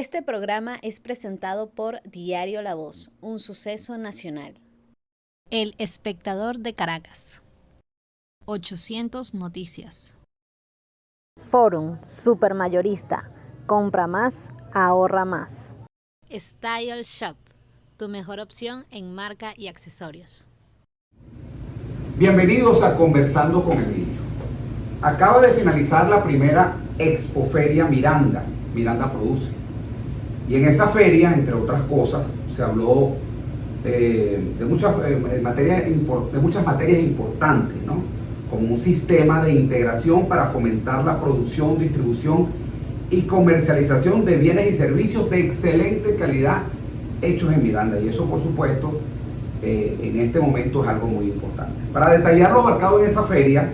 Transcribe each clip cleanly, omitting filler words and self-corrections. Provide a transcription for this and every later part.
Este programa es presentado por Diario La Voz, un suceso nacional. El Espectador de Caracas. 800 Noticias. Forum Supermayorista. Compra más, ahorra más. Style Shop, tu mejor opción en marca y accesorios. Bienvenidos a Conversando con Emilio. Acaba de finalizar la primera Expoferia Miranda. Miranda Produce. Y en esa feria, entre otras cosas, se habló de muchas materias importantes, ¿no? Como un sistema de integración para fomentar la producción, distribución y comercialización de bienes y servicios de excelente calidad hechos en Miranda. Y eso, por supuesto, en este momento es algo muy importante. Para detallar lo abarcado en esa feria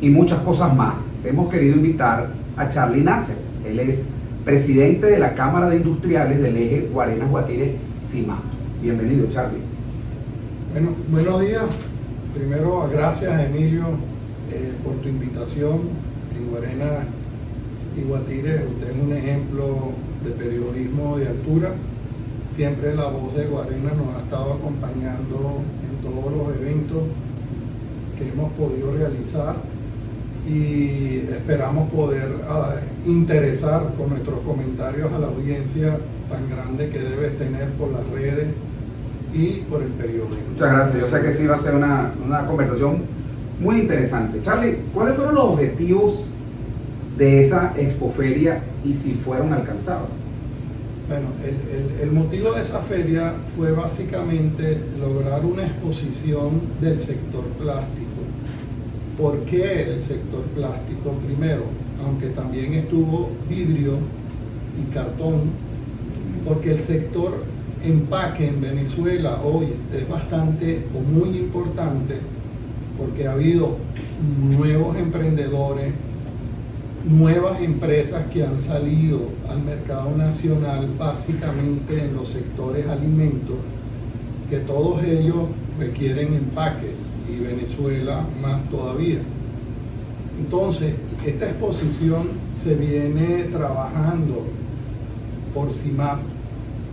y muchas cosas más, hemos querido invitar a Charly Nasser. Él es presidente de la Cámara de Industriales del Eje Guarenas-Guatire, CIMAPS. Bienvenido, Charly. Bueno, buenos días. Primero, gracias, Emilio, por tu invitación. En Guarenas y Guatire, usted es un ejemplo de periodismo de altura. Siempre la voz de Guarenas nos ha estado acompañando en todos los eventos que hemos podido realizar y esperamos poder interesar con nuestros comentarios a la audiencia tan grande que debes tener por las redes y por el periódico. Muchas gracias. Yo sé que sí va a ser una conversación muy interesante. Charly, ¿cuáles fueron los objetivos de esa expoferia y si fueron alcanzados? Bueno, el motivo de esa feria fue básicamente lograr una exposición del sector plástico. ¿Por qué el sector plástico primero? Aunque también estuvo vidrio y cartón, porque el sector empaque en Venezuela hoy es bastante o muy importante, porque ha habido nuevos emprendedores, nuevas empresas que han salido al mercado nacional básicamente en los sectores alimentos, que todos ellos requieren empaques y Venezuela más todavía. Entonces, esta exposición se viene trabajando por CIMAP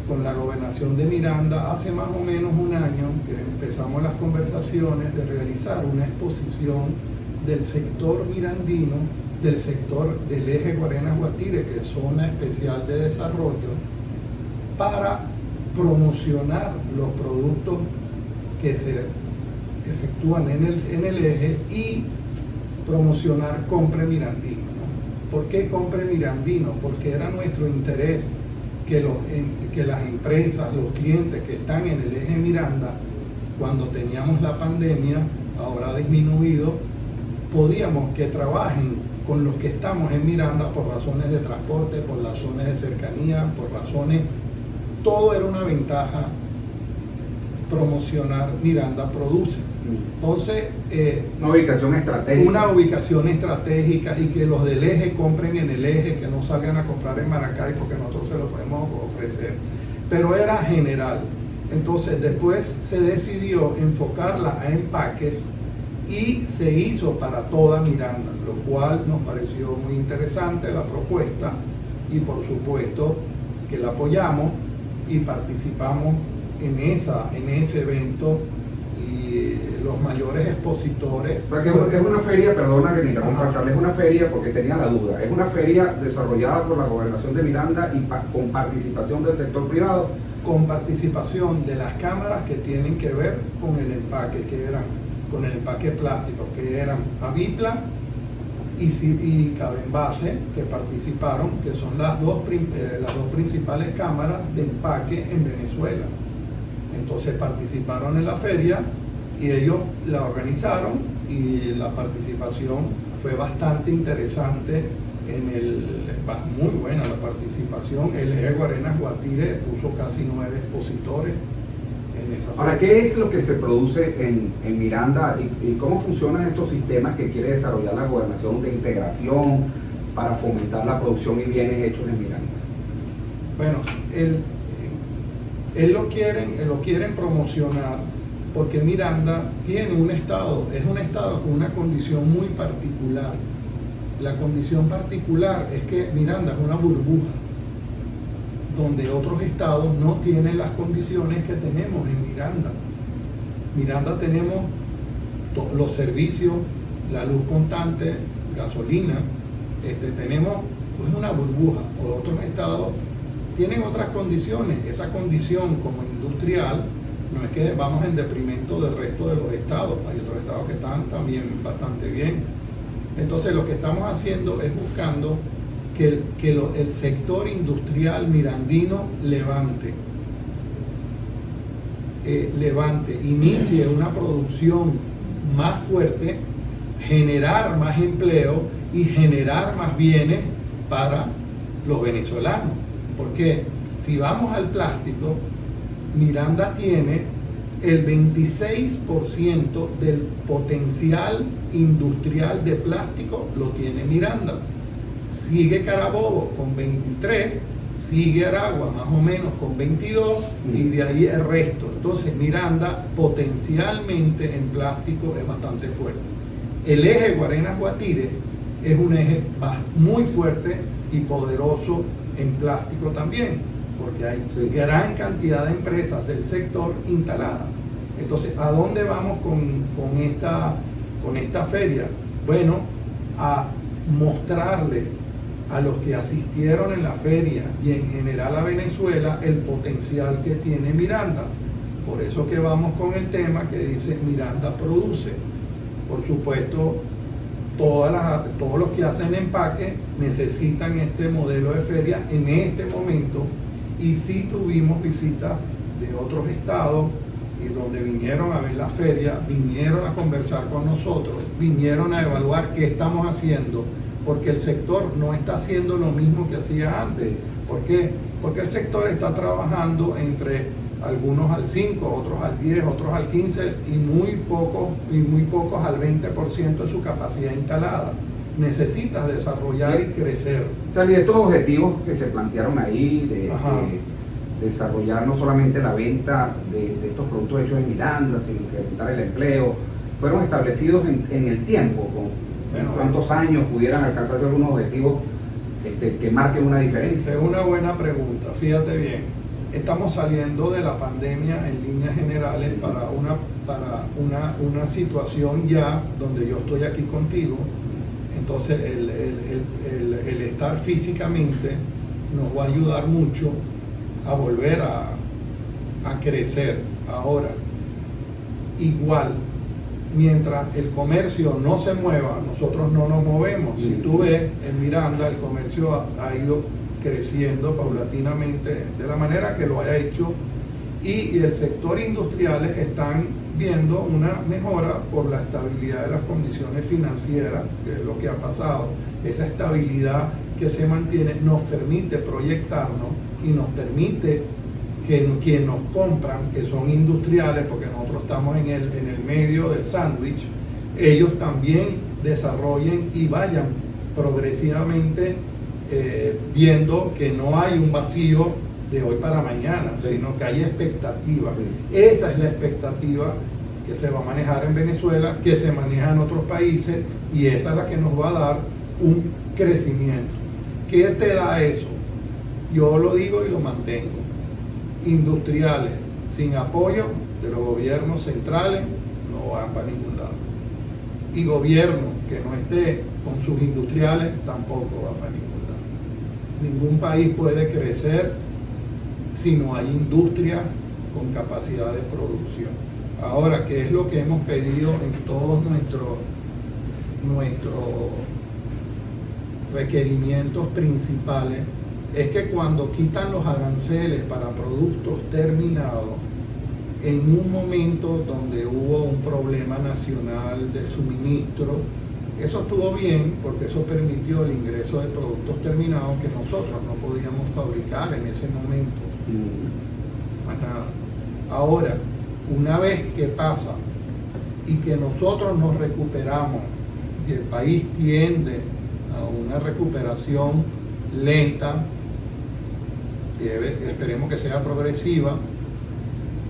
con la gobernación de Miranda hace más o menos un año que empezamos las conversaciones de realizar una exposición del sector mirandino, del sector del Eje Guarenas-Guatire, que es zona especial de desarrollo, para promocionar los productos que se efectúan en el eje y promocionar Compre Mirandino, ¿no? ¿Por qué Compre Mirandino? Porque era nuestro interés que las empresas, los clientes que están en el eje Miranda, cuando teníamos la pandemia, ahora ha disminuido, podíamos que trabajen con los que estamos en Miranda por razones de transporte, por razones de cercanía, por razones, todo era una ventaja promocionar Miranda Produce. Entonces, una ubicación estratégica. Una ubicación estratégica y que los del eje compren en el eje, que no salgan a comprar en Maracay porque nosotros se lo podemos ofrecer. Pero era general. Entonces, después se decidió enfocarla a empaques y se hizo para toda Miranda, lo cual nos pareció muy interesante la propuesta y por supuesto que la apoyamos y participamos en ese evento y los mayores expositores. O sea que es una feria, perdona que me interrumpa, Charly, es una feria porque tenía la duda, es una feria desarrollada por la gobernación de Miranda y con participación del sector privado. Con participación de las cámaras que tienen que ver con el empaque, con el empaque plástico, que eran Avipla y Cabenbase, que participaron, que son las dos principales cámaras de empaque en Venezuela. Entonces participaron en la feria y ellos la organizaron y la participación fue bastante interesante. Muy buena la participación. El Eje Guarenas-Guatire puso casi 9 expositores en esa feria. Ahora, ¿qué es lo que se produce en Miranda y cómo funcionan estos sistemas que quiere desarrollar la gobernación de integración para fomentar la producción y bienes hechos en Miranda? Bueno, lo quieren promocionar porque Miranda tiene es un estado con una condición muy particular. La condición particular es que Miranda es una burbuja. donde otros estados no tienen las condiciones que tenemos en Miranda. Miranda tenemos los servicios, la luz constante, gasolina, tenemos una burbuja. Otros estados tienen otras condiciones. Esa condición como industrial no es que vamos en detrimento del resto de los estados. Hay otros estados que están también bastante bien. Entonces lo que estamos haciendo es buscando que el sector industrial mirandino inicie una producción más fuerte, generar más empleo y generar más bienes para los venezolanos. Porque si vamos al plástico, Miranda tiene el 26% del potencial industrial de plástico lo tiene Miranda. Sigue Carabobo con 23, sigue Aragua más o menos con 22 y de ahí el resto. Entonces Miranda potencialmente en plástico es bastante fuerte. El eje Guarenas-Guatire es un eje muy fuerte y poderoso en plástico también, porque hay gran cantidad de empresas del sector instaladas. Entonces, ¿a dónde vamos con esta feria? Bueno, a mostrarle a los que asistieron en la feria y en general a Venezuela el potencial que tiene Miranda. Por eso que vamos con el tema que dice Miranda produce. Por supuesto, todos los que hacen empaque necesitan este modelo de feria en este momento, y sí tuvimos visitas de otros estados y donde vinieron a ver la feria, vinieron a conversar con nosotros, vinieron a evaluar qué estamos haciendo, porque el sector no está haciendo lo mismo que hacía antes. ¿Por qué? Porque el sector está trabajando entre algunos al 5, otros al 10, otros al 15 y muy pocos al 20% de su capacidad instalada. Necesitas desarrollar y crecer. Y de estos objetivos que se plantearon ahí, de desarrollar no solamente la venta de estos productos hechos en Miranda, sino que aumentar el empleo, fueron establecidos en el tiempo, ¿cuántos años pudieran alcanzarse algunos objetivos que marquen una diferencia? Es una buena pregunta, fíjate bien. Estamos saliendo de la pandemia en líneas generales para una situación ya donde yo estoy aquí contigo. Entonces el estar físicamente nos va a ayudar mucho a volver a crecer. Ahora, igual, mientras el comercio no se mueva, nosotros no nos movemos. Si tú ves, en Miranda el comercio ha ido creciendo paulatinamente de la manera que lo haya hecho, y el sector industrial están viendo una mejora por la estabilidad de las condiciones financieras, que es lo que ha pasado. Esa estabilidad que se mantiene nos permite proyectarnos y nos permite que quienes nos compran, que son industriales, porque nosotros estamos en el medio del sándwich, ellos también desarrollen y vayan progresivamente viendo que no hay un vacío de hoy para mañana, sino que hay expectativa. Esa es la expectativa que se va a manejar en Venezuela, que se maneja en otros países, y esa es la que nos va a dar un crecimiento. ¿Qué te da eso? Yo lo digo y lo mantengo. Industriales sin apoyo de los gobiernos centrales no van para ningún lado. Y gobierno que no esté con sus industriales tampoco va para ningún lado. Ningún país puede crecer si no hay industria con capacidad de producción. Ahora, ¿qué es lo que hemos pedido en todos nuestros requerimientos principales? Es que cuando quitan los aranceles para productos terminados, en un momento donde hubo un problema nacional de suministro, eso estuvo bien porque eso permitió el ingreso de productos terminados que nosotros no podíamos fabricar en ese momento. Más nada. Ahora, una vez que pasa y que nosotros nos recuperamos y el país tiende a una recuperación lenta, esperemos que sea progresiva,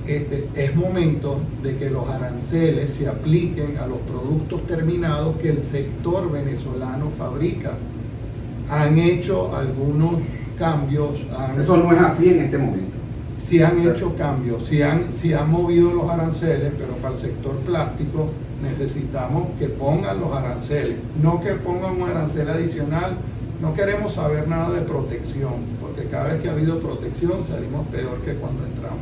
es momento de que los aranceles se apliquen a los productos terminados que el sector venezolano fabrica. Han hecho algunos cambios. Eso no es así en este momento. Sí han hecho cambios, sí han movido los aranceles, pero para el sector plástico necesitamos que pongan los aranceles, no que pongan un arancel adicional. No queremos saber nada de protección, porque cada vez que ha habido protección salimos peor que cuando entramos.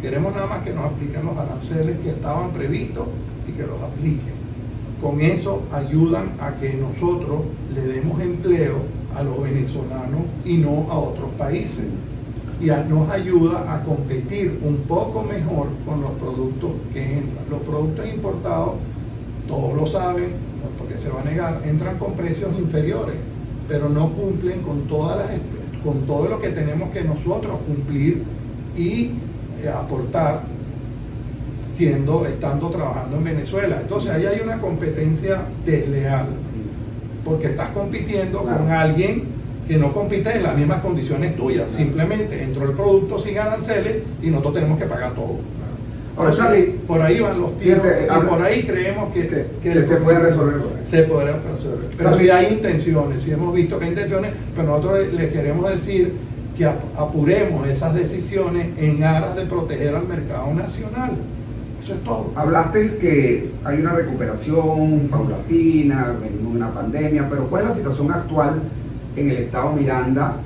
Queremos nada más que nos apliquen los aranceles que estaban previstos y que los apliquen. Con eso ayudan a que nosotros le demos empleo a los venezolanos y no a otros países. Y nos ayuda a competir un poco mejor con los productos que entran. Los productos importados, todos lo saben, porque se va a negar, entran con precios inferiores, pero no cumplen con todo lo que tenemos que nosotros cumplir y aportar estando trabajando en Venezuela. Entonces ahí hay una competencia desleal, porque estás compitiendo con alguien que no compite en las mismas condiciones tuyas. Simplemente entró el producto sin aranceles y nosotros tenemos que pagar todo. Ahora, Charlie, por ahí van los tiros y por ahí creemos que se puede resolver. Se puede resolver. Pero si hay intenciones, si hemos visto que hay intenciones, pero nosotros le queremos decir que apuremos esas decisiones en aras de proteger al mercado nacional. Eso es todo. Hablaste que hay una recuperación paulatina, venimos de una pandemia, pero ¿cuál es la situación actual en el estado Miranda?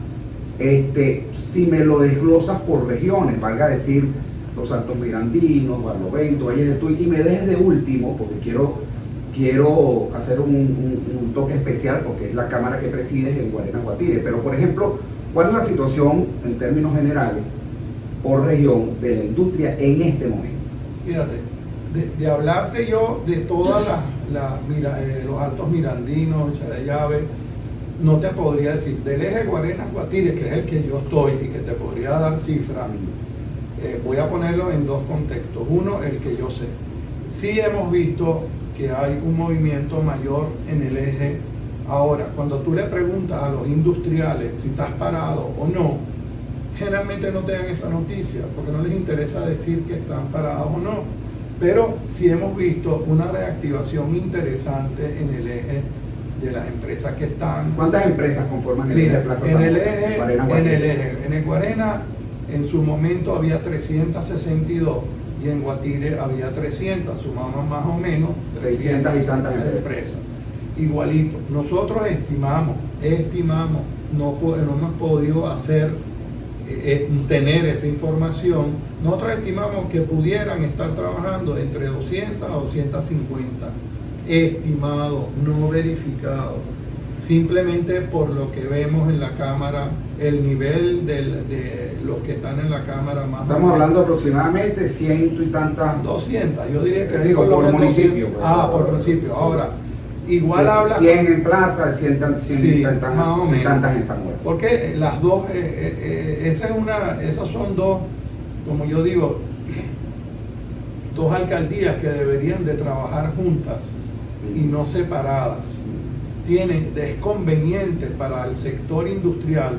Si me lo desglosas por regiones, valga decir los Altos Mirandinos, Barlovento, Valles de Tuy, y me dejes de último, porque quiero hacer un toque especial, porque es la cámara que presides en Guarenas Guatire. Pero, por ejemplo, ¿cuál es la situación en términos generales por región de la industria en este momento? Fíjate, de hablarte yo de todas los Altos Mirandinos, Charallave, no te podría decir. Del eje Guarenas Guatire, que es el que yo estoy y que te podría dar cifras, voy a ponerlo en dos contextos. Uno, el que yo sé. Sí hemos visto que hay un movimiento mayor en el eje. Ahora, cuando tú le preguntas a los industriales si estás parado o no, generalmente no te dan esa noticia, porque no les interesa decir que están parados o no. Pero sí hemos visto una reactivación interesante en el eje de las empresas que están. ¿Cuántas empresas conforman el eje de Plaza San Juan? En el Guarena, en su momento había 362 y en Guatire había 300, sumamos más o menos 600 y tantas empresas. Igualito. Nosotros estimamos, no hemos podido tener esa información. Nosotros estimamos que pudieran estar trabajando entre 200 a 250, estimado, no verificado. Simplemente por lo que vemos en la cámara, el nivel de los que están en la cámara más. Estamos hablando aproximadamente 100 y tantas. 200, yo diría que digo, por municipio. Por municipio. Ahora, igual habla. 100 en Plaza, 100 sí, tantas, más o menos. Tantas en San Juan. Porque las dos, esas son dos, como yo digo, dos alcaldías que deberían de trabajar juntas y no separadas. Es conveniente para el sector industrial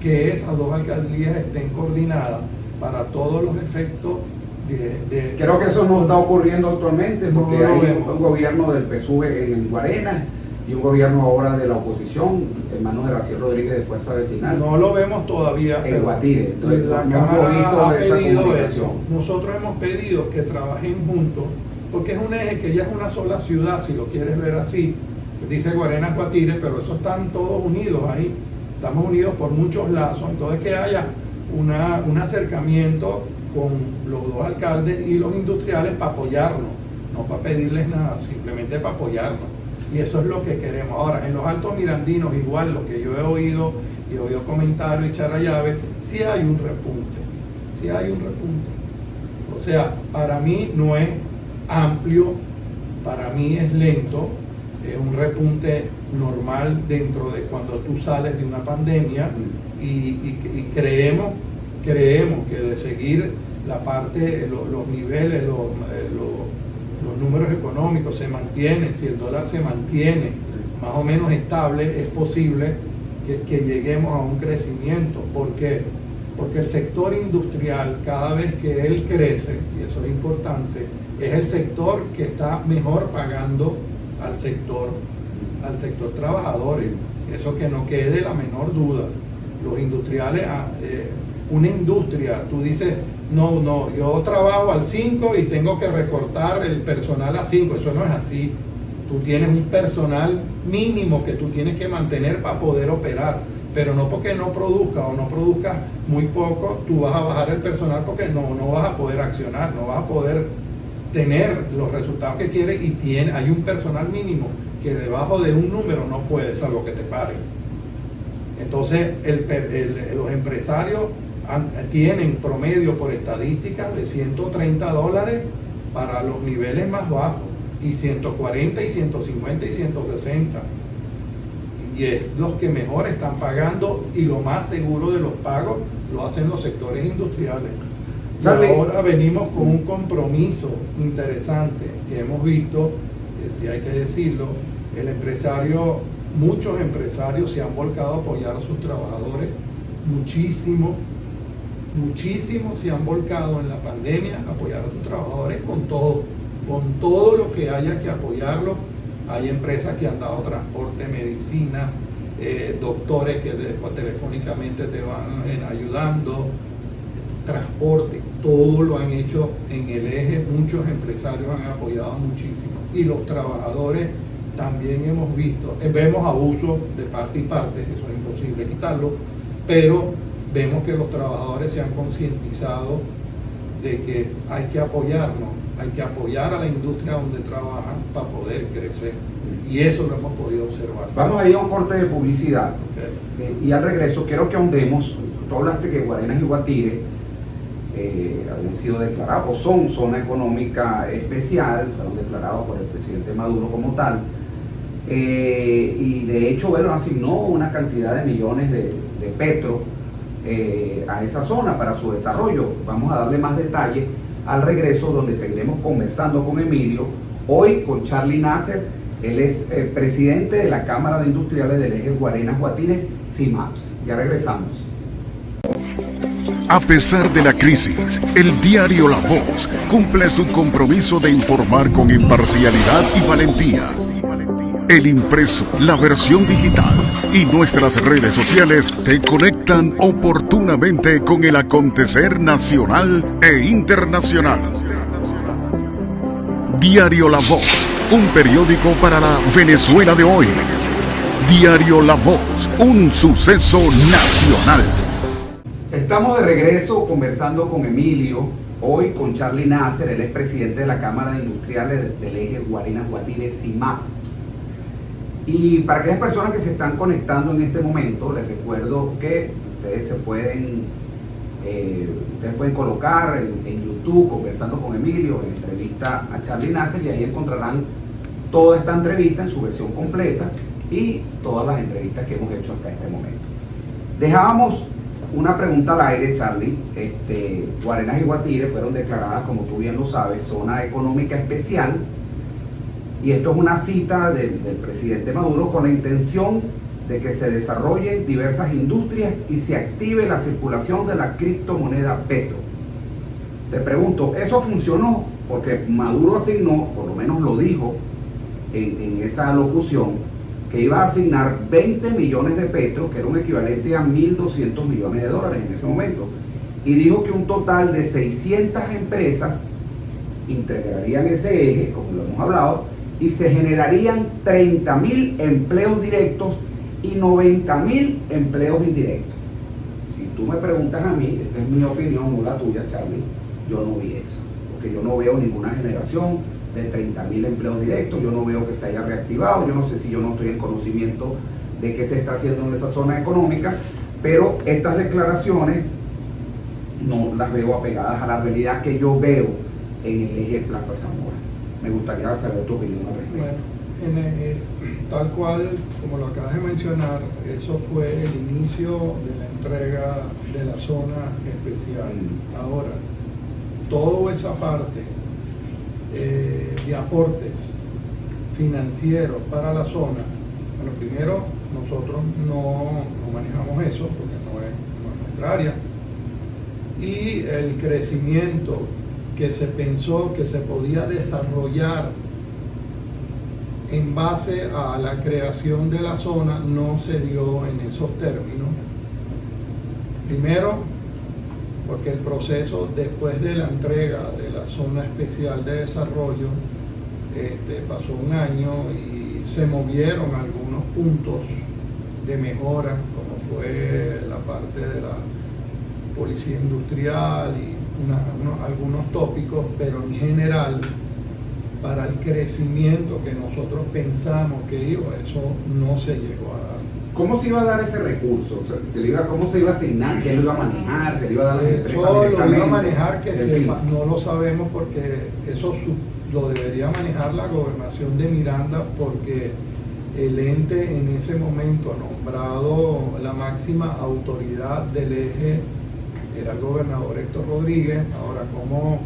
que esas dos alcaldías estén coordinadas para todos los efectos de Creo que eso no está ocurriendo actualmente, porque no hay un gobierno del PSUV en Guarenas y un gobierno ahora de la oposición, en manos de Raciel Rodríguez de Fuerza Vecinal. No lo vemos todavía. En Guatire. Entonces, la Cámara ha pedido eso. Nosotros hemos pedido que trabajen juntos, porque es un eje que ya es una sola ciudad, si lo quieres ver así. Dice Guarenas Guatire, pero eso están todos unidos ahí. Estamos unidos por muchos lazos. Entonces que haya un acercamiento con los dos alcaldes y los industriales para apoyarnos, no para pedirles nada, simplemente para apoyarnos. Y eso es lo que queremos. Ahora, en los Altos Mirandinos, igual lo que yo he oído y he oído comentarios y Charallave, sí hay un repunte. O sea, para mí no es amplio, para mí es lento. Es un repunte normal dentro de cuando tú sales de una pandemia y creemos que de seguir la parte, los niveles, los números económicos se mantienen, si el dólar se mantiene más o menos estable, es posible que lleguemos a un crecimiento. ¿Por qué? Porque el sector industrial, cada vez que él crece, y eso es importante, es el sector que está mejor pagando al sector trabajador. Eso que no quede la menor duda. Los industriales, una industria, tú dices, no, yo trabajo al 5 y tengo que recortar el personal a 5, eso no es así. Tú tienes un personal mínimo que tú tienes que mantener para poder operar, pero no porque no produzcas o no produzcas muy poco, tú vas a bajar el personal porque no vas a poder accionar, no vas a poder tener los resultados que quieres y hay un personal mínimo que debajo de un número no puede, salvo que te paren. Entonces los empresarios tienen promedio por estadísticas de $130 para los niveles más bajos y 140 y 150 y 160, y es los que mejor están pagando, y lo más seguro de los pagos lo hacen los sectores industriales. Y ahora venimos con un compromiso interesante que hemos visto, que sí hay que decirlo, muchos empresarios se han volcado a apoyar a sus trabajadores, muchísimo se han volcado en la pandemia a apoyar a sus trabajadores con todo lo que haya que apoyarlo. Hay empresas que han dado transporte, medicina, doctores que después telefónicamente te van ayudando, transporte, todo lo han hecho en el eje. Muchos empresarios han apoyado muchísimo, y los trabajadores también vemos abuso de parte y parte, eso es imposible quitarlo, pero vemos que los trabajadores se han concientizado de que hay que apoyarnos, hay que apoyar a la industria donde trabajan para poder crecer, y eso lo hemos podido observar. Vamos a ir a un corte de publicidad, Okay. Y al regreso quiero que ahondemos. Tú hablaste que Guarenas y Guatire habían sido declarados, o son zona económica especial, fueron declarados por el presidente Maduro como tal, y de hecho, bueno, asignó una cantidad de millones de petro a esa zona para su desarrollo. Vamos a darle más detalles al regreso, donde seguiremos conversando con Emilio, hoy con Charly Nasser. Él es el presidente de la Cámara de Industriales del eje Guarenas-Guatire, CIMAPS. Ya regresamos. A pesar de la crisis, el diario La Voz cumple su compromiso de informar con imparcialidad y valentía. El impreso, la versión digital y nuestras redes sociales te conectan oportunamente con el acontecer nacional e internacional. Diario La Voz, un periódico para la Venezuela de hoy. Diario La Voz, un suceso nacional. Estamos de regreso conversando con Emilio, hoy con Charly Nasser. Él es presidente de la Cámara de Industriales del eje Guarenas-Guatire, CIMAPS. Y para aquellas personas que se están conectando en este momento, les recuerdo que ustedes pueden colocar en YouTube Conversando con Emilio, en entrevista a Charly Nasser, y ahí encontrarán toda esta entrevista en su versión completa y todas las entrevistas que hemos hecho hasta este momento. Dejábamos una pregunta al aire, Charly. Guarenas y Guatire fueron declaradas, como tú bien lo sabes, zona económica especial, y esto es una cita del presidente Maduro con la intención de que se desarrollen diversas industrias y se active la circulación de la criptomoneda Petro. Te pregunto, ¿eso funcionó? Porque Maduro asignó, por lo menos lo dijo en esa locución, que iba a asignar 20 millones de petro, que era un equivalente a 1.200 millones de dólares en ese momento, y dijo que un total de 600 empresas integrarían ese eje, como lo hemos hablado, y se generarían 30.000 empleos directos y 90.000 empleos indirectos. Si tú me preguntas a mí, esta es mi opinión, no la tuya, Charly, yo no vi eso, porque yo no veo ninguna generación de 30.000 empleos directos, yo no veo que se haya reactivado, yo no sé si yo no estoy en conocimiento de qué se está haciendo en esa zona económica, pero estas declaraciones no las veo apegadas a la realidad que yo veo en el eje Plaza Zamora. Me gustaría saber tu opinión al respecto. Bueno, tal cual, como lo acabas de mencionar, eso fue el inicio de la entrega de la zona especial. Ahora, toda esa parte de aportes financieros para la zona, bueno, primero nosotros no manejamos eso porque no es nuestra área, y el crecimiento que se pensó que se podía desarrollar en base a la creación de la zona no se dio en esos términos, Primero, porque el proceso después de la entrega de la zona especial de desarrollo pasó un año y se movieron algunos puntos de mejora, como fue la parte de la policía industrial y algunos tópicos, pero en general para el crecimiento que nosotros pensamos que iba, eso no se llegó a dar. ¿Cómo se iba a dar ese recurso? O sea, ¿cómo se iba a asignar? ¿Quién lo iba a manejar? ¿Se le iba a dar a las empresas directamente? Lo iba a manejar, no lo sabemos porque eso lo debería manejar la gobernación de Miranda, porque el ente en ese momento nombrado la máxima autoridad del eje era el gobernador Héctor Rodríguez. Ahora, ¿cómo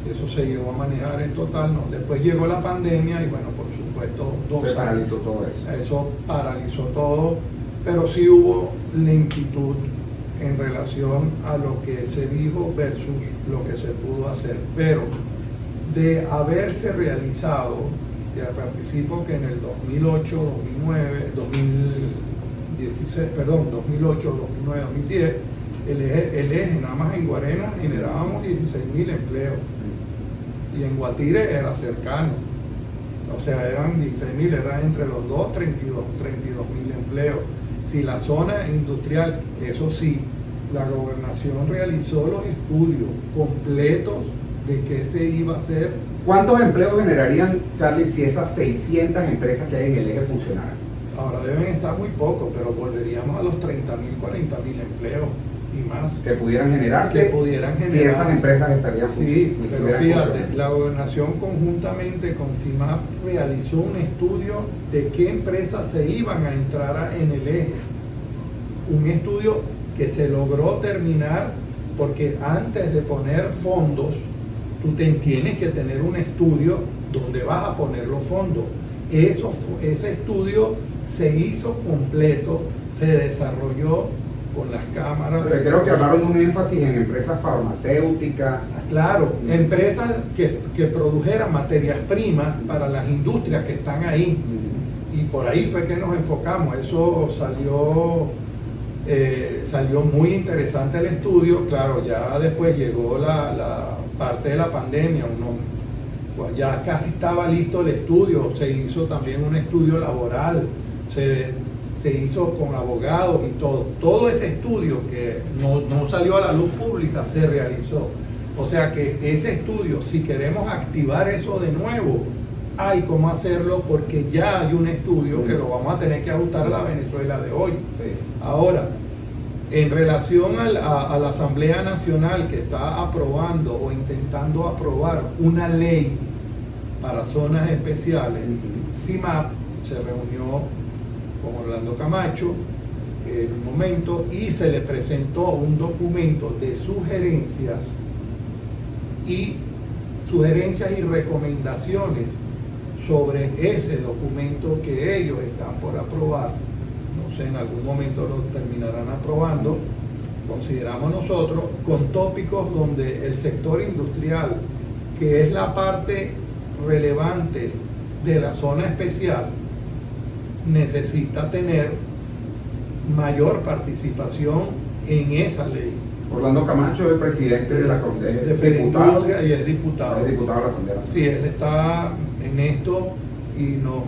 eso se llegó a manejar en total? No. Después llegó la pandemia y bueno, por supuesto, se paralizó todo eso. Eso paralizó todo, pero sí hubo lentitud en relación a lo que se dijo versus lo que se pudo hacer. Pero de haberse realizado, ya participo que en el 2008, 2009, 2016, perdón, 2008, 2009, 2010, el eje nada más en Guarena generábamos 16.000 empleos y en Guatire era cercano, o sea, eran 16.000, eran entre los dos 32.000 empleos. Si la zona industrial, eso sí, la gobernación realizó los estudios completos de qué se iba a hacer. ¿Cuántos empleos generarían, Charlie, si esas 600 empresas que hay en el eje funcionaran? Ahora deben estar muy pocos, pero volveríamos a los 30.000, 40.000 empleos y más. Que pudieran generarse. Si esas empresas estarían Sí, pero fíjate, la gobernación conjuntamente con CIMAP realizó un estudio de qué empresas se iban a entrar en el eje. Un estudio que se logró terminar porque antes de poner fondos, tú tienes que tener un estudio donde vas a poner los fondos. Ese estudio se hizo completo, se desarrolló con las cámaras. Pero creo que hablaron de un énfasis en empresas farmacéuticas. Claro, empresas que produjeran materias primas para las industrias que están ahí. Y por ahí fue que nos enfocamos. Eso salió muy interesante el estudio. Claro, ya después llegó la parte de la pandemia, ya casi estaba listo el estudio, se hizo también un estudio laboral, se hizo con abogados y todo ese estudio que no salió a la luz pública se realizó. O sea que ese estudio, si queremos activar eso de nuevo, hay cómo hacerlo porque ya hay un estudio que lo vamos a tener que ajustar a la Venezuela de hoy. Ahora, en relación a la Asamblea Nacional que está aprobando o intentando aprobar una ley para zonas especiales, CIMAP se reunió con Orlando Camacho en un momento y se le presentó un documento de sugerencias y recomendaciones sobre ese documento que ellos están por aprobar. No sé, en algún momento lo terminarán aprobando, consideramos nosotros, con tópicos donde el sector industrial, que es la parte relevante de la zona especial, necesita tener mayor participación en esa ley. Orlando Camacho es el presidente de la diputado y es diputado. Es diputado de la Asamblea. Sí, él está en esto y nos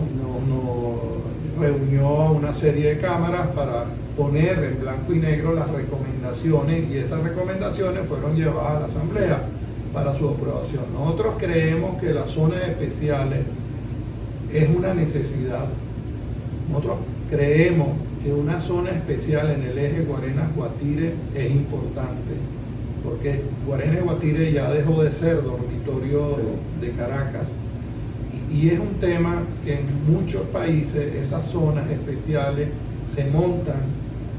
reunió a una serie de cámaras para poner en blanco y negro las recomendaciones y esas recomendaciones fueron llevadas a la Asamblea para su aprobación. Nosotros creemos que las zonas especiales es una necesidad. Nosotros creemos que una zona especial en el eje Guarenas-Guatire es importante, porque Guarenas-Guatire ya dejó de ser dormitorio de Caracas. Y es un tema que en muchos países esas zonas especiales se montan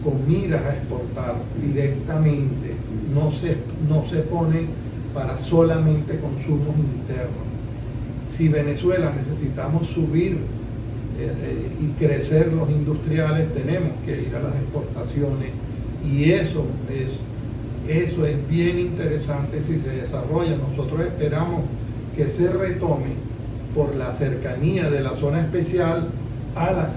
con miras a exportar directamente, no se ponen para solamente consumos internos. Si Venezuela necesitamos subir y crecer los industriales, tenemos que ir a las exportaciones y eso es bien interesante si se desarrolla. Nosotros esperamos que se retome por la cercanía de la zona especial a la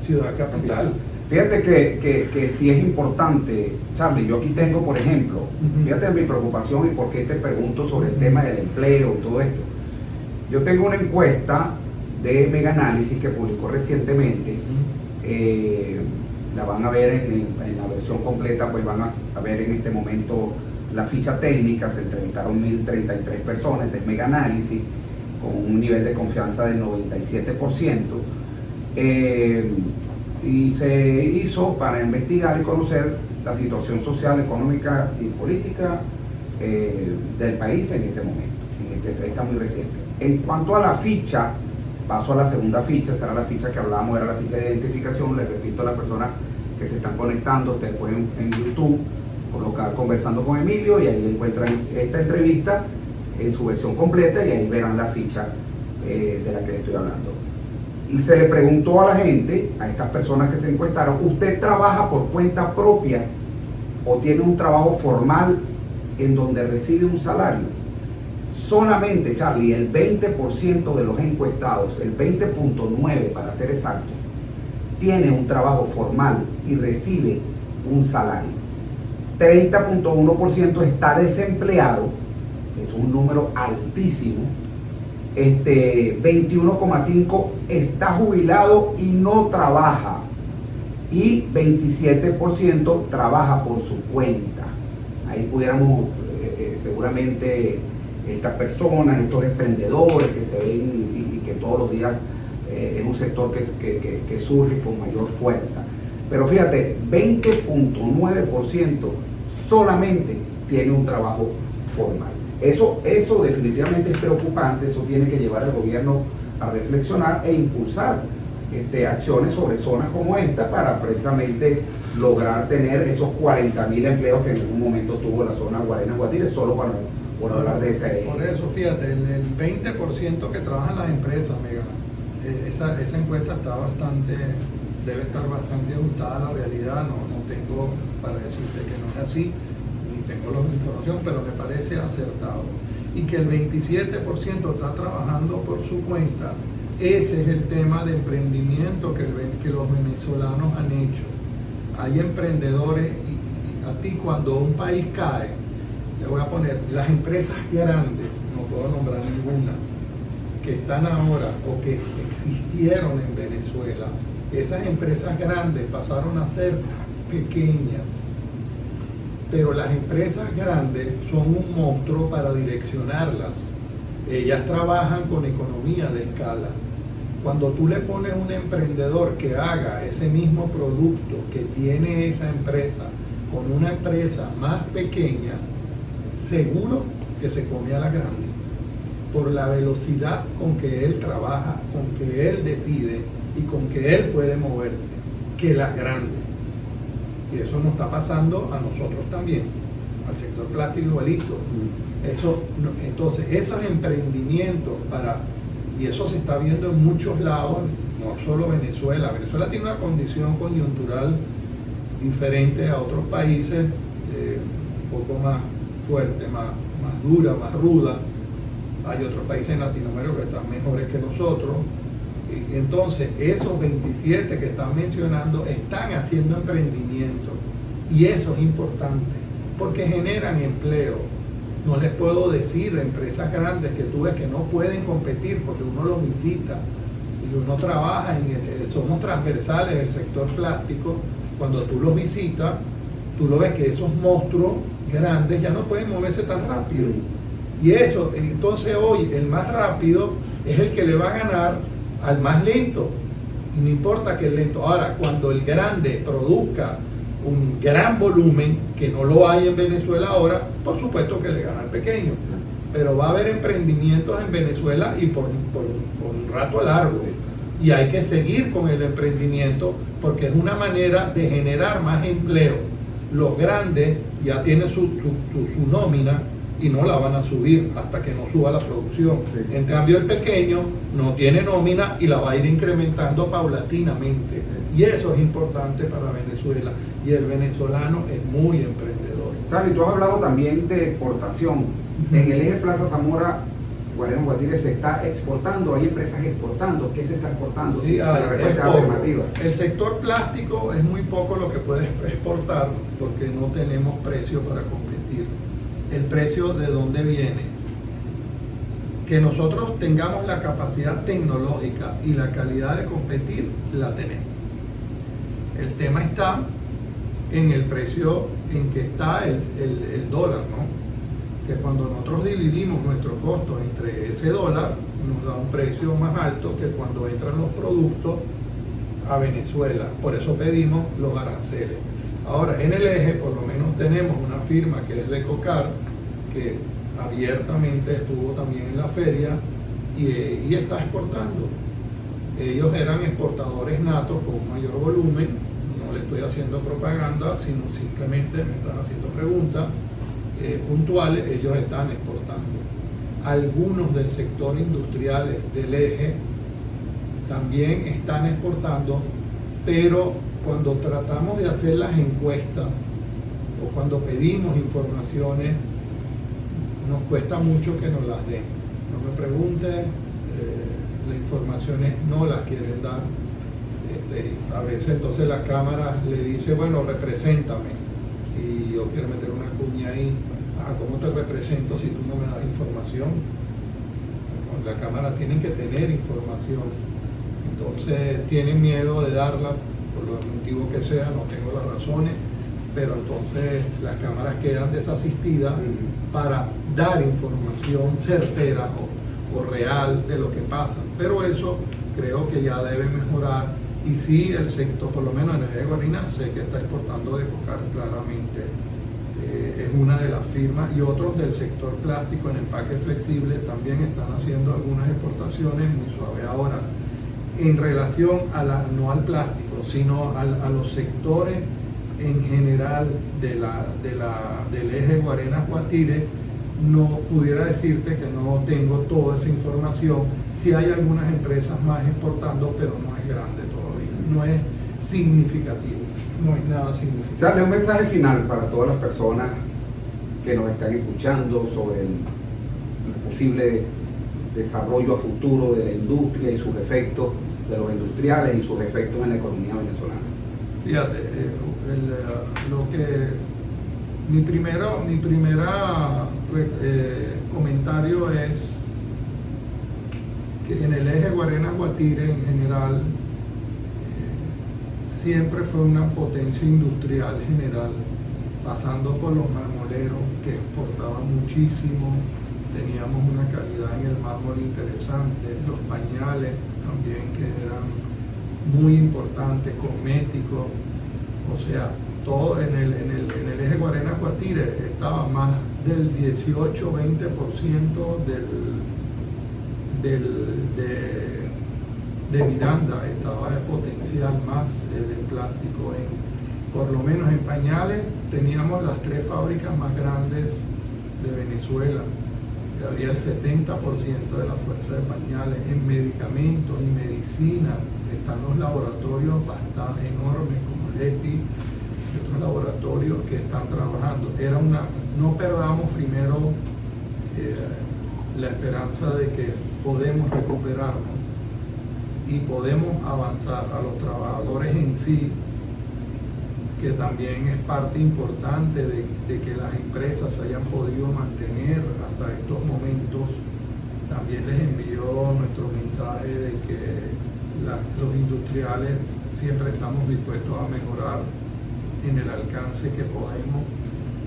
ciudad capital. Fíjate que sí es importante, Charlie. Yo aquí tengo, por ejemplo, fíjate mi preocupación y por qué te pregunto sobre el tema del empleo y todo esto. Yo tengo una encuesta de Mega Análisis que publicó recientemente. La van a ver en la versión completa, pues van a ver en este momento la ficha técnica. Se entrevistaron 1.033 personas de Mega Análisis con un nivel de confianza del 97%. Y se hizo para investigar y conocer la situación social, económica y política del país en este momento. Está muy reciente. En cuanto a la ficha, paso a la segunda ficha. Esta era la ficha que hablábamos, era la ficha de identificación. Les repito a las personas que se están conectando, ustedes pueden en YouTube colocar Conversando con Emilio y ahí encuentran esta entrevista en su versión completa y ahí verán la ficha de la que les estoy hablando. Y se le preguntó a la gente, a estas personas que se encuestaron: ¿usted trabaja por cuenta propia o tiene un trabajo formal en donde recibe un salario? Solamente, Charlie, el 20% de los encuestados, el 20.9% para ser exacto, tiene un trabajo formal y recibe un salario. 30.1% está desempleado, es un número altísimo. 21.5% está jubilado y no trabaja, y 27% trabaja por su cuenta. Ahí pudiéramos seguramente estas personas, estos emprendedores que se ven y que todos los días es un sector que surge con mayor fuerza. Pero fíjate, 20.9% solamente tiene un trabajo formal. Eso definitivamente es preocupante. Eso tiene que llevar al gobierno a reflexionar e impulsar acciones sobre zonas como esta para precisamente lograr tener esos 40.000 empleos que en algún momento tuvo la zona Guarenas-Guatire, solo por hablar de ese. Por eso, fíjate, el 20% que trabaja en las empresas, Mega, esa encuesta debe estar bastante ajustada a la realidad. No tengo para decirte que no es así, tengo la información, pero me parece acertado. Y que el 27% está trabajando por su cuenta. Ese es el tema de emprendimiento que los venezolanos han hecho. Hay emprendedores y a ti cuando un país cae, le voy a poner las empresas grandes, no puedo nombrar ninguna, que están ahora o que existieron en Venezuela, esas empresas grandes pasaron a ser pequeñas. Pero las empresas grandes son un monstruo para direccionarlas. Ellas trabajan con economía de escala. Cuando tú le pones a un emprendedor que haga ese mismo producto que tiene esa empresa con una empresa más pequeña, seguro que se come a la grande. Por la velocidad con que él trabaja, con que él decide y con que él puede moverse, que las grandes. Y eso nos está pasando a nosotros también, al sector plástico igualito. Entonces, esos emprendimientos y eso se está viendo en muchos lados, no solo Venezuela. Venezuela tiene una condición coyuntural diferente a otros países, un poco más fuerte, más dura, más ruda. Hay otros países en Latinoamérica que están mejores que nosotros. Entonces, esos 27 que están mencionando están haciendo emprendimiento, y eso es importante porque generan empleo. No les puedo decir a empresas grandes que tú ves que no pueden competir porque uno los visita y uno trabaja somos transversales del sector plástico. Cuando tú los visitas, tú lo ves que esos monstruos grandes ya no pueden moverse tan rápido, y eso, entonces hoy el más rápido es el que le va a ganar al más lento, y no importa que el lento. Ahora, cuando el grande produzca un gran volumen, que no lo hay en Venezuela ahora, por supuesto que le gana al pequeño, pero va a haber emprendimientos en Venezuela y por un rato largo, y hay que seguir con el emprendimiento porque es una manera de generar más empleo. Los grandes ya tienen su nómina y no la van a subir hasta que no suba la producción. Sí. En cambio, el pequeño no tiene nómina y la va a ir incrementando paulatinamente. Sí. Y eso es importante para Venezuela. Y el venezolano es muy emprendedor. Charlie, tú has hablado también de exportación. En el eje Plaza Zamora Guarenas Guatire se está exportando, hay empresas exportando, ¿qué se está exportando? Sí, La respuesta es poco. afirmativa. El sector plástico es muy poco lo que puede exportar porque no tenemos precio para competir. El precio de dónde viene. Que nosotros tengamos la capacidad tecnológica y la calidad de competir, la tenemos. El tema está en el precio en que está el dólar, ¿no? Que cuando nosotros dividimos nuestro costo entre ese dólar, nos da un precio más alto que cuando entran los productos a Venezuela. Por eso pedimos los aranceles. Ahora, en el eje, por lo menos tenemos una firma que es Recocar, que abiertamente estuvo también en la feria y está exportando. Ellos eran exportadores natos con un mayor volumen, no le estoy haciendo propaganda, sino simplemente me están haciendo preguntas puntuales, ellos están exportando. Algunos del sector industrial del eje también están exportando, pero cuando tratamos de hacer las encuestas o cuando pedimos informaciones, nos cuesta mucho que nos las den. No me pregunten, las informaciones no las quieren dar. A veces entonces la cámara le dice, bueno, represéntame. Y yo quiero meter una cuña ahí. ¿Cómo te represento si tú no me das información? La cámara tiene que tener información. Entonces tienen miedo de darla, por lo motivo que sea, no tengo las razones, pero entonces las cámaras quedan desasistidas para dar información certera o real de lo que pasa. Pero eso creo que ya debe mejorar y sí el sector, por lo menos en el eje Guarenas, sé que está exportando de Recocar claramente. Es una de las firmas y otros del sector plástico en empaque flexible también están haciendo algunas exportaciones muy suaves. Ahora, en relación no al plástico, sino a los sectores en general del eje Guarenas Guatire, no pudiera decirte que no tengo toda esa información. Sí hay algunas empresas más exportando, pero no es grande todavía, no es significativo, no es nada significativo. Charlie, un mensaje final para todas las personas que nos están escuchando sobre el posible desarrollo a futuro de la industria y sus efectos, de los industriales y sus efectos en la economía venezolana. Fíjate, mi primera comentario es que en el eje Guarenas Guatire en general siempre fue una potencia industrial general, pasando por los marmoleros que exportaban muchísimo, teníamos una calidad en el mármol interesante, los pañales también que eran muy importantes, cosméticos, o sea, todo en el eje Guarenas Guatire estaba más del 18-20% de Miranda, estaba de potencial más de plástico. Por lo menos en pañales teníamos las 3 fábricas más grandes de Venezuela, que habría el 70% de la fuerza de pañales. En medicamentos y medicina están los laboratorios bastante enormes como Leti y otros laboratorios que están trabajando. No perdamos primero la esperanza de que podemos recuperarnos y podemos avanzar a los trabajadores en sí, que también es parte importante de que las empresas se hayan podido mantener hasta estos momentos. También les envío nuestro mensaje de que los industriales siempre estamos dispuestos a mejorar en el alcance que podemos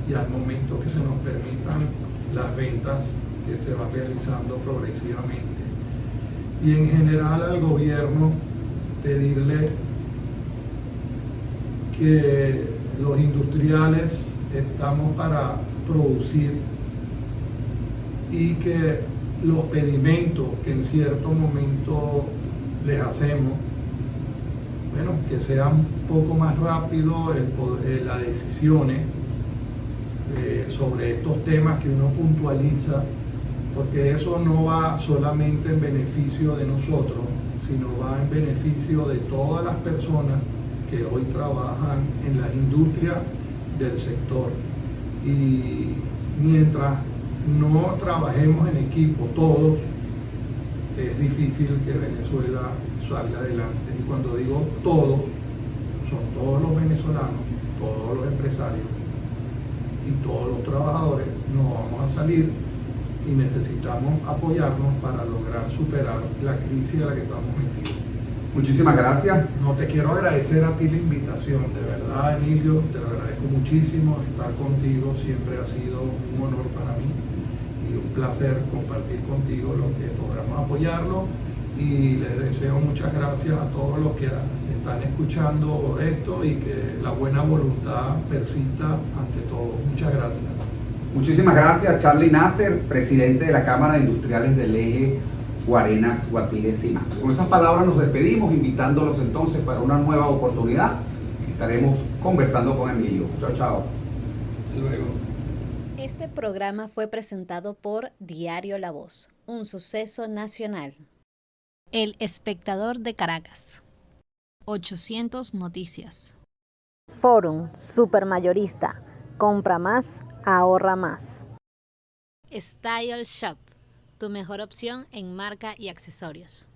y al momento que se nos permitan las ventas que se van realizando progresivamente. Y en general al gobierno pedirle que los industriales estamos para producir y que los pedimentos que en cierto momento les hacemos, bueno, que sea un poco más rápido las decisiones sobre estos temas que uno puntualiza, porque eso no va solamente en beneficio de nosotros, sino va en beneficio de todas las personas que hoy trabajan en la industria del sector. Y mientras no trabajemos en equipo todos, es difícil que Venezuela salga adelante. Y cuando digo todos, son todos los venezolanos, todos los empresarios y todos los trabajadores. No vamos a salir y necesitamos apoyarnos para lograr superar la crisis a la que estamos metidos. Muchísimas gracias. No, te quiero agradecer a ti la invitación, de verdad, Emilio, te lo agradezco muchísimo. Estar contigo siempre ha sido un honor para mí y un placer compartir contigo lo que logramos apoyarlo, y les deseo muchas gracias a todos los que están escuchando esto y que la buena voluntad persista ante todo. Muchas gracias. Muchísimas gracias, Charlie Nasser, presidente de la Cámara de Industriales del Eje Guarenas, Guatire, Simax. Con esas palabras nos despedimos, invitándolos entonces para una nueva oportunidad. Estaremos conversando con Emilio. Chao, chao. Hasta luego. Este programa fue presentado por Diario La Voz, un suceso nacional. El Espectador de Caracas. 800 Noticias. Forum Supermayorista. Compra más, ahorra más. Style Shop, tu mejor opción en marca y accesorios.